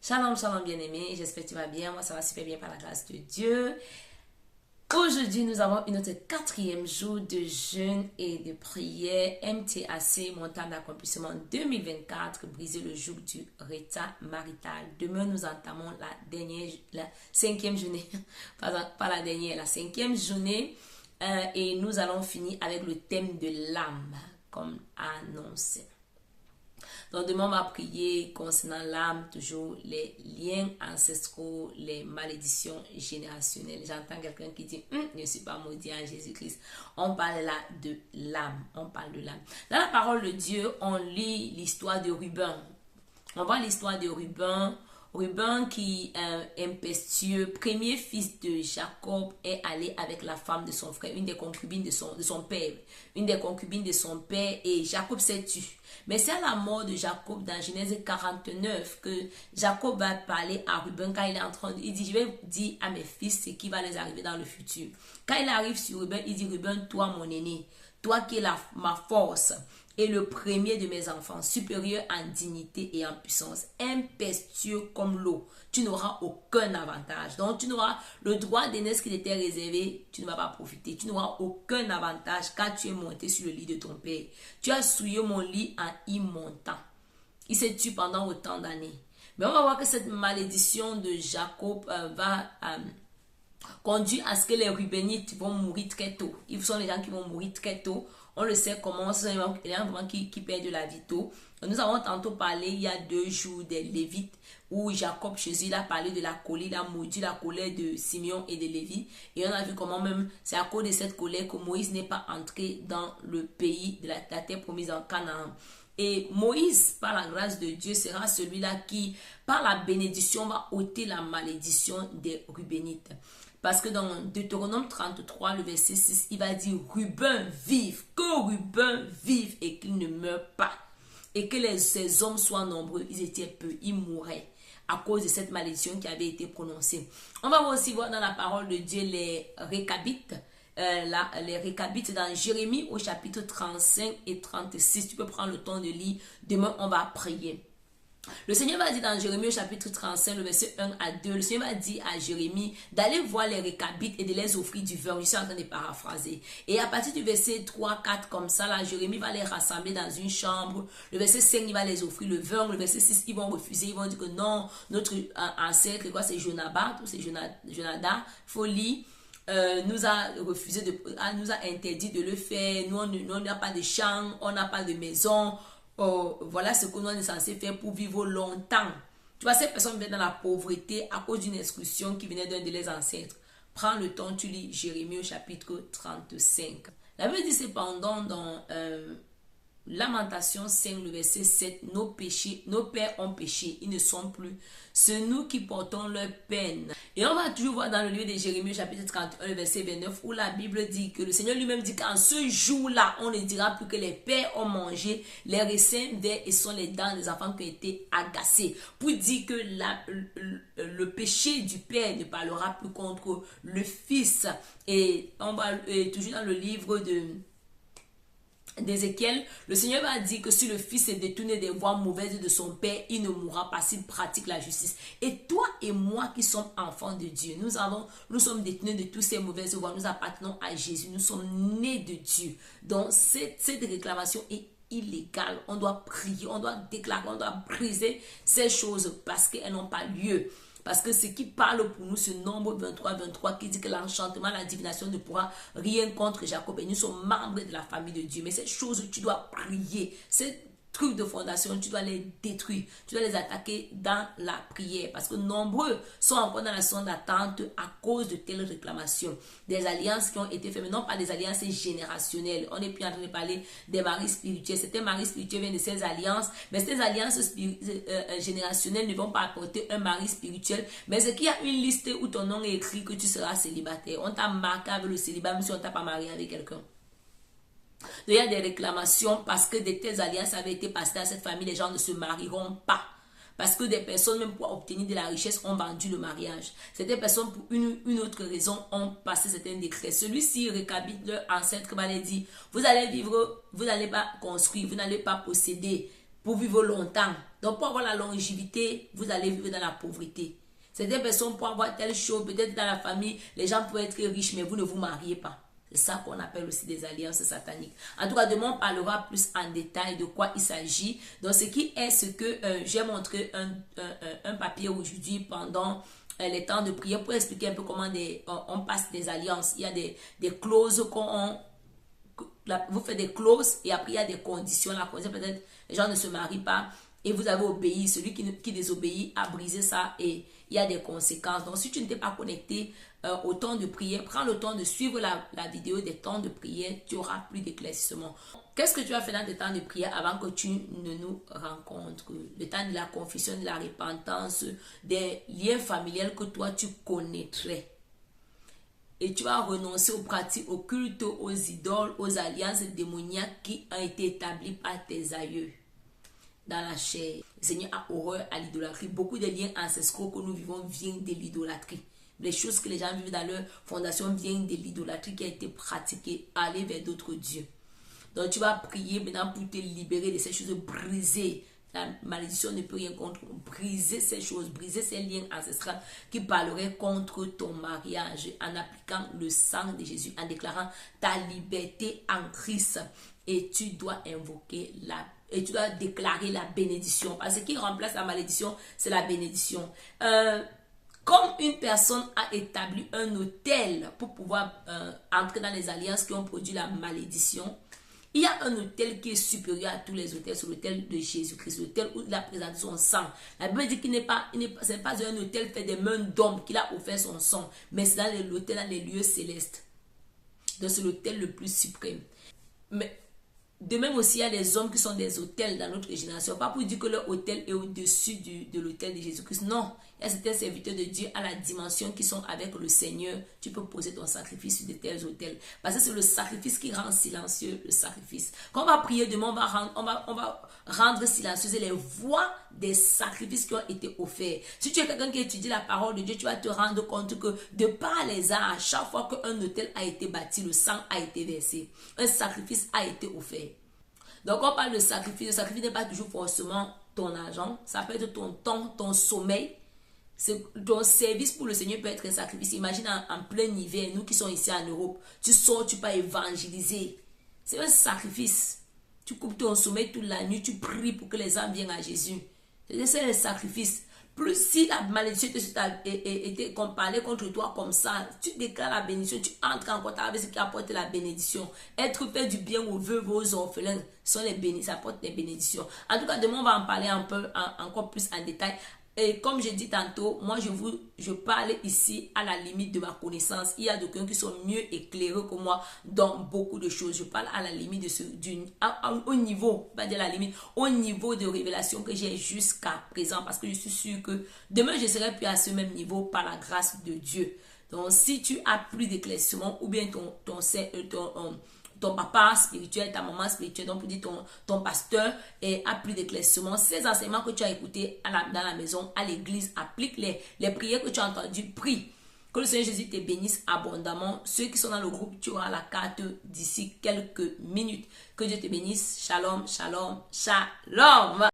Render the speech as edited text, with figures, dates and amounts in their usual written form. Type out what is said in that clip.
Shalom, shalom bien-aimé, j'espère que tu vas bien, moi ça va super bien par la grâce de Dieu. Aujourd'hui, nous avons notre 4e jour de jeûne et de prière MTAC, montagne d'accomplissement 2024, briser le joug du retard marital. Demain, nous entamons la 5e journée, pas la dernière, la 5e journée et nous allons finir avec le thème de l'âme, comme annoncé. Donc demain, on va prier concernant l'âme, toujours les liens ancestraux, les malédictions générationnelles. J'entends quelqu'un qui dit, je ne suis pas maudit en Jésus-Christ. On parle là de l'âme, on parle de l'âme. Dans la parole de Dieu, on lit l'histoire de Ruben. On voit l'histoire de Ruben. Ruben qui est impétueux, premier fils de Jacob, est allé avec la femme de son frère, une des concubines de son père. Une des concubines de son père, et Jacob s'est tué. Mais c'est à la mort de Jacob dans Genèse 49 que Jacob va parler à Ruben quand il est en train de... Il dit, je vais dire à mes fils ce qui va les arriver dans le futur. Quand il arrive sur Ruben, il dit, Ruben, toi mon aîné, toi qui es ma force, et le premier de mes enfants, supérieur en dignité et en puissance, impétueux comme l'eau, tu n'auras aucun avantage. Donc, tu n'auras le droit d'aînesse qui t'était réservé, tu ne vas pas profiter. Tu n'auras aucun avantage car tu es monté sur le lit de ton père. Tu as souillé mon lit en y montant. Il s'est tué pendant autant d'années. Mais on va voir que cette malédiction de Jacob va conduire à ce que les Rubénites vont mourir très tôt. Ils sont les gens qui vont mourir très tôt. On le sait comment, ce sont les gens qui perdent de la vie tôt. Nous avons tantôt parlé, il y a 2 jours, des Lévites, où Jacob, Jésus, il a parlé de la colère, il a maudit la colère de Simeon et de Lévi. Et on a vu comment même, c'est à cause de cette colère que Moïse n'est pas entré dans le pays de la terre promise en Canaan. Et Moïse, par la grâce de Dieu, sera celui-là qui, par la bénédiction, va ôter la malédiction des Rubénites. Parce que dans Deutéronome 33, le verset 6, il va dire « Ruben vive, que Ruben vive et qu'il ne meure pas. Et que ces hommes soient nombreux, ils étaient peu, ils mouraient à cause de cette malédiction qui avait été prononcée. » On va aussi voir dans la parole de Dieu les Récabites. Les Récabites dans Jérémie au chapitre 35 et 36. Tu peux prendre le temps de lire. Demain, on va prier. Le Seigneur va dire dans Jérémie au chapitre 35, le verset 1 à 2, le Seigneur va dire à Jérémie d'aller voir les Récabites et de les offrir du vin. Je suis en train de paraphraser. Et à partir du verset 3, 4, comme ça, là, Jérémie va les rassembler dans une chambre. Le verset 5, il va les offrir le vin. Le verset 6, ils vont refuser. Ils vont dire que non, notre ancêtre, quoi, c'est Jonabat ou c'est Jonada, folie. Nous a refusé nous a interdit de le faire. Nous, on n'a pas de champ, on n'a pas de maison. Oh, voilà ce que nous sommes censés faire pour vivre longtemps. Tu vois, ces personnes viennent dans la pauvreté à cause d'une exclusion qui venait d'un de leurs ancêtres. Prends le temps, tu lis Jérémie au chapitre 35. La Bible dit cependant dans Lamentation 5, le verset 7, nos pères ont péché, ils ne sont plus. C'est nous qui portons leur peine. Et on va toujours voir dans le livre de Jérémie, chapitre 31, le verset 29, où la Bible dit que le Seigneur lui-même dit qu'en ce jour-là, on ne dira plus que les pères ont mangé les raisins verts et sont les dents des enfants qui ont été agacés. Pour dire que le péché du père ne parlera plus contre le fils. Et on va toujours dans le livre d'Ézéchiel, le Seigneur va dire que si le fils est détourné des voies mauvaises de son père, il ne mourra pas s'il pratique la justice. Et toi et moi qui sommes enfants de Dieu, nous sommes détournés de toutes ces mauvaises voies, nous appartenons à Jésus, nous sommes nés de Dieu. Donc cette réclamation est illégale. On doit prier, on doit déclarer, on doit briser ces choses parce qu'elles n'ont pas lieu. Parce que ce qui parle pour nous, ce nombre 23 qui dit que l'enchantement, la divination ne pourra rien contre Jacob. Et nous sommes membres de la famille de Dieu. Mais ces choses, tu dois prier. Ces trucs de fondation, tu dois les détruire. Tu dois les attaquer dans la prière. Parce que nombreux sont encore dans la zone d'attente à cause de telles réclamations. Des alliances qui ont été faites, mais non pas des alliances générationnelles. On n'est plus en train de parler des maris spirituels. Certains maris spirituels viennent de ces alliances. Mais ces alliances générationnelles ne vont pas apporter un mari spirituel. Mais c'est qu'il y a une liste où ton nom est écrit que tu seras célibataire. On t'a marqué avec le célibat, même si on ne t'a pas marié avec quelqu'un. Il y a des réclamations parce que de telles alliances avaient été passées à cette famille. Les gens ne se marieront pas. Parce que des personnes, même pour obtenir de la richesse, ont vendu le mariage. Certaines personnes, pour une autre raison, ont passé certains décrets. Celui-ci récapitule leur ancêtre qui va leur dire, vous allez vivre, vous n'allez pas construire, vous n'allez pas posséder. pour vivre longtemps. Donc, pour avoir la longévité, vous allez vivre dans la pauvreté. Certaines personnes pour avoir telle chose, peut-être dans la famille, les gens peuvent être riches, mais vous ne vous mariez pas. C'est ça qu'on appelle aussi des alliances sataniques. En tout cas, demain, on parlera plus en détail de quoi il s'agit. Donc, ce qui est ce que j'ai montré un papier aujourd'hui pendant les temps de prière pour expliquer un peu comment on passe des alliances. Il y a des clauses vous faites des clauses et après il y a des conditions. La condition peut-être, les gens ne se marient pas et vous avez obéi. Celui qui désobéit a brisé ça et il y a des conséquences. Donc, si tu ne t'es pas connecté au temps de prière, prends le temps de suivre la vidéo des temps de prière, tu auras plus d'éclaircissement. Qu'est-ce que tu as fait dans tes temps de prière avant que tu ne nous rencontres? Le temps de la confession, de la repentance, des liens familiaux que toi tu connaîtrais. Et tu vas renoncer aux pratiques occultes, aux idoles, aux alliances démoniaques qui ont été établies par tes aïeux dans la chair. Le Seigneur a horreur à l'idolâtrie. Beaucoup de liens ancestraux que nous vivons viennent de l'idolâtrie. Les choses que les gens vivent dans leur fondation viennent de l'idolâtrie qui a été pratiquée, aller vers d'autres dieux. Donc tu vas prier maintenant pour te libérer de ces choses, briser. La malédiction ne peut rien contre. Briser ces choses, briser ces liens ancestraux qui parleraient contre ton mariage en appliquant le sang de Jésus, en déclarant ta liberté en Christ. Et tu dois invoquer et tu dois déclarer la bénédiction. Parce que ce qui remplace la malédiction, c'est la bénédiction. Comme une personne a établi un autel pour pouvoir entrer dans les alliances qui ont produit la malédiction, il y a un autel qui est supérieur à tous les autels, c'est l'autel de Jésus-Christ, l'autel où il a présenté son sang. La Bible dit qu'il n'est pas, ce n'est pas un autel fait des mains d'homme qu'il a offert son sang, mais c'est dans l'autel, dans les lieux célestes. Donc c'est l'autel le plus suprême. Mais de même aussi, il y a des hommes qui sont des autels dans notre génération. Pas pour dire que leur autel est au-dessus de l'autel de Jésus-Christ. Non, il y a certains serviteurs de Dieu à la dimension qui sont avec le Seigneur. Tu peux poser ton sacrifice sur de tels autels. Parce que c'est le sacrifice qui rend silencieux le sacrifice. Quand on va prier demain, on va rendre silencieuses les voix des sacrifices qui ont été offerts. Si tu es quelqu'un qui étudie la parole de Dieu, tu vas te rendre compte que de par les arts, à chaque fois qu'un autel a été bâti, le sang a été versé. Un sacrifice a été offert. Donc, on parle de sacrifice. Le sacrifice n'est pas toujours forcément ton argent. Ça peut être ton temps, ton sommeil. Ton service pour le Seigneur peut être un sacrifice. Imagine en plein hiver, nous qui sommes ici en Europe, tu sors, tu peux évangéliser. C'est un sacrifice. Tu coupes ton sommeil toute la nuit, tu pries pour que les âmes viennent à Jésus. C'est un sacrifice. Plus si la malédiction était comparée contre toi comme ça, tu déclares la bénédiction, tu entres en contact avec ce qui apporte la bénédiction. Être fait du bien aux veuves, aux orphelins, ça apporte des bénédictions. En tout cas, demain, on va en parler un peu, encore plus en détail. Et comme je dis tantôt, moi je parle ici à la limite de ma connaissance. Il y a d'autres qui sont mieux éclairés que moi dans beaucoup de choses. Je parle à la limite au niveau, pas de la limite, au niveau de révélation que j'ai jusqu'à présent. Parce que je suis sûre que demain je serai plus à ce même niveau par la grâce de Dieu. Donc si tu as plus d'éclaircissement ou bien ton papa spirituel, ta maman spirituelle, donc pour dire ton pasteur a plus d'éclaircissement. Ces enseignements que tu as écoutés dans la maison, à l'église, applique-les. Les prières que tu as entendues, prie. Que le Seigneur Jésus te bénisse abondamment. Ceux qui sont dans le groupe, tu auras la carte d'ici quelques minutes. Que Dieu te bénisse. Shalom, shalom, shalom.